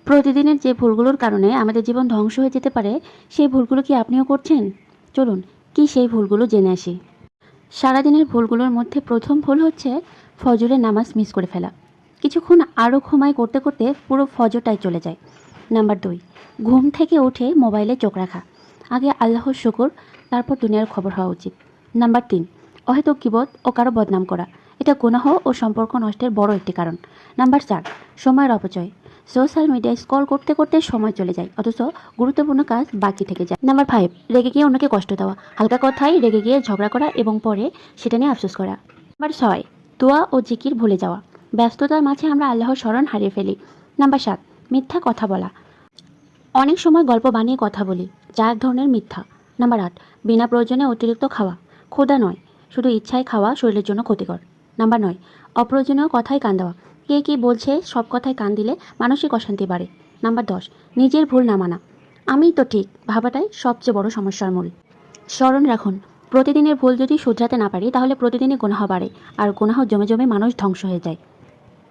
প্রতিদিনের যে ভুলগুলোর কারণে আমাদের জীবন ধ্বংস হয়ে যেতে পারে, সেই ভুলগুলো কি আপনিও করছেন? চলুন, কি সেই ভুলগুলো জেনে আসি। সারাদিনের ভুলগুলোর মধ্যে প্রথম ভুল হচ্ছে ফজরের নামাজ মিস করে ফেলা। কিছুক্ষণ আরও ঘুমাই করতে করতে পুরো ফজরটাই চলে যায়। নাম্বার 2, ঘুম থেকে উঠে মোবাইলে চোখ রাখা। আগে আল্লাহর শুকর, তারপর দুনিয়ার খবর হওয়া উচিত। নাম্বার 3, অহেতুক গীবত ও কারো বদনাম করা। এটা গুনাহ ও সম্পর্ক নষ্টের বড় একটি কারণ। নাম্বার 4, সময়ের অপচয়। সোশ্যাল মিডিয়ায় স্ক্রল করতে করতে সময় চলে যায়, অথচ গুরুত্বপূর্ণ কাজ বাকি থেকে যায়। নাম্বার 5, রেগে গিয়ে অন্যকে কষ্ট দেওয়া। হালকা কথায় রেগে গিয়ে ঝগড়া করা এবং পরে সেটা নিয়ে আফসোস করা। নাম্বার 6, দোয়া ও জিকির ভুলে যাওয়া। ব্যস্ততার মাঝে আমরা আল্লাহর স্মরণ হারিয়ে ফেলি। নাম্বার 7, মিথ্যা কথা বলা। অনেক সময় গল্প বানিয়ে কথা বলি, যা এক ধরনের মিথ্যা। নাম্বার 8, বিনা প্রয়োজনে অতিরিক্ত খাওয়া। ক্ষুধা নয়, শুধু ইচ্ছায় খাওয়া শরীরের জন্য ক্ষতিকর। নাম্বার 9, অপ্রয়োজনীয় কথায় কান দেওয়া। কে কী বলছে সব কথায় কান দিলে মানসিক অশান্তি বাড়ে। নাম্বার 10, নিজের ভুল না মানা। আমিই তো ঠিক ভাবাটাই সবচেয়ে বড় সমস্যার মূল। স্মরণ রাখুন, প্রতিদিনের ভুল যদি শুধরাতে না পারি তাহলে প্রতিদিনই গুনাহ বাড়ে, আর গুনাহ জমে জমে মানুষ ধ্বংস হয়ে যায়।